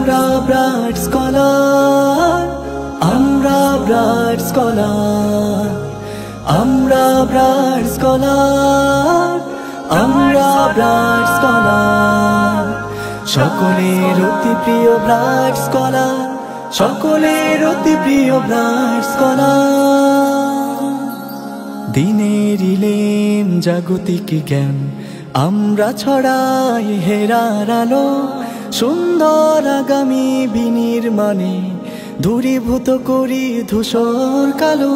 আমরা bright scholar, আমরা bright scholar, আমরা ব্রাইট স্কলার, আমরা ব্রাইট স্কলার। সকলের অতি প্রিয় ব্রাইট স্কলার, সকলের অতি প্রিয় ব্রাইট স্কলার। দিনের ইলেম জাগতিক জ্ঞান আমরা ছড়াই হেরার আলো, সুন্দর আগামী বিনির্মাণে দূরীভূত করি ধূসর কালো।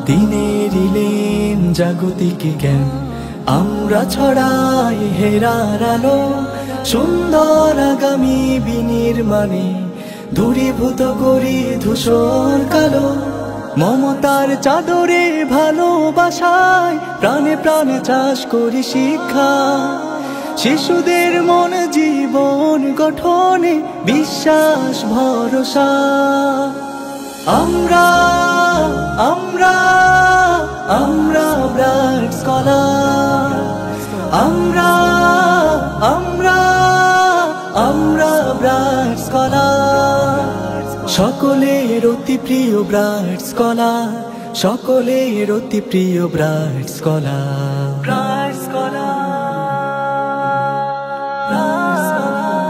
দিনের ইলেম জাগতিক জ্ঞান আমরা ছড়াই হেরার আলো, সুন্দর আগামী বিনির্মাণে দূরীভূত করি ধূসর কালো। মমতার চাদরে ভালোবাসায় প্রাণে প্রাণে চাষ করি শিক্ষা, শিশুদের মন জীবন গঠনে বিশ্বাস ভরসা। আমরা আমরা আমরা ব্রাইট স্কলার, আমরা আমরা আমরা ব্রাইট স্কলার। সকলের অতি প্রিয় ব্রাইট স্কলার, সকলের অতি প্রিয় bright scholar. Bright scholar, bright scholar,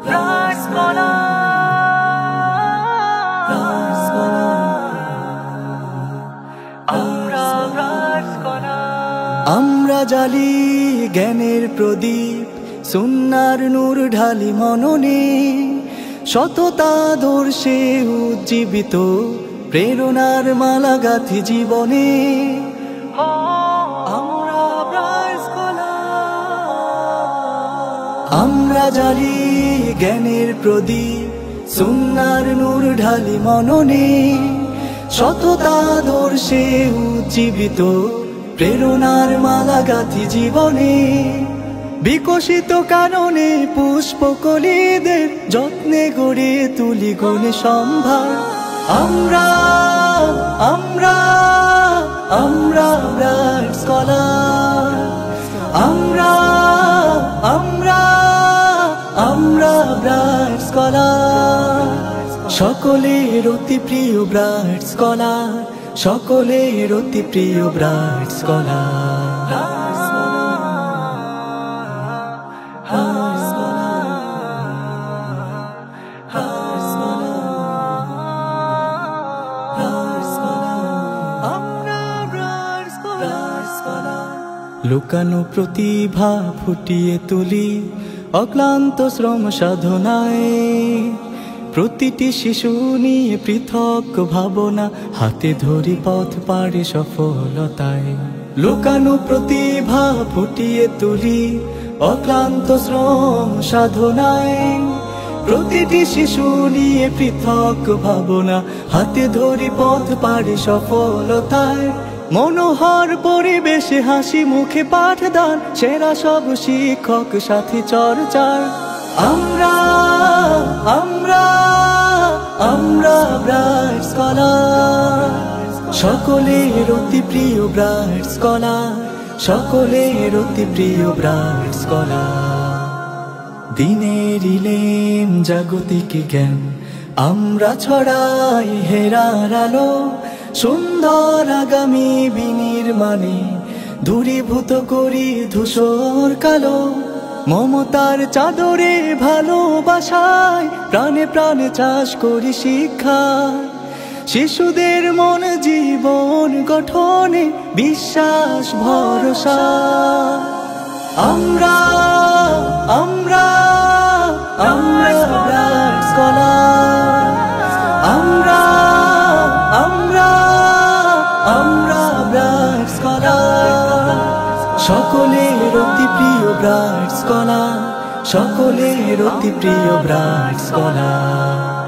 bright scholar, bright scholar. আমরা ব্রাইট স্কলার। আমরা জ্বালি জ্ঞানের প্রদীপ, সুন্নাহর নূর ঢালি মননে, সততা দর্শে উজ্জীবিত প্রেরণার মালা গাঁথি জীবনে। আমরা ব্রাইট স্কলার। আমরা জ্বালি জ্ঞানের প্রদীপ, সুন্নাহর নূর ঢালি মননে, সততা দর্শে উজ্জীবিত প্রেরণার মালা গাঁথি জীবনে। বিকশিত কাননে পুষ্পকলিদের যত্নে গড়ে তুলি গুণে সম্ভার। আমরা আমরা আমরা ব্রাইট স্কলার, আমরা আমরা আমরা ব্রাইট স্কলার। সকলের অতি প্রিয় ব্রাইট স্কলার, সকলের অতি প্রিয় ব্রাইট স্কলার। লুকানো প্রতিভা ফুটিয়ে তুলি অক্লান্ত শ্রম সাধনায়, প্রতিটি শিশু নিয়ে পৃথক ভাবনা, হাতে ধরি পথ পাড়ি সফলতায়। লুকানো প্রতিভা ফুটিয়ে তুলি অক্লান্ত শ্রম সাধনায়, প্রতিটি শিশু নিয়ে পৃথক ভাবনা, হাতে ধরি পথ পাড়ি সফলতায়। মনোহর পরিবেশে হাসি মুখে পাঠদান, সেরা সব শিক্ষক সাথী চর্চার। আমরা আমরা আমরা ব্রাইট স্কলার, সকলের অতি প্রিয় ব্রাইট স্কলার, সকলের অতি প্রিয় ব্রাইট স্কলার। দিনের ইলেম জাগতিক জ্ঞান আমরা ছড়াই হেরার আলো, সুন্দর আগামী বিনির্মাণে দূরীভূত করি ধূসর কালো। মমতার চাদরে ভালোবাসায় প্রাণে প্রাণে চাষ করি শিক্ষা, শিশুদের মন জীবন গঠনে বিশ্বাস ভরসা। আমরা আমরা আমরা ব্রাইট স্কলার, আমরা আমরা আমরা ব্রাইট স্কলার। সকলের অতি প্রিয় ব্রাইট স্কলার, সকলের অতি প্রিয় ব্রাইট স্কলার।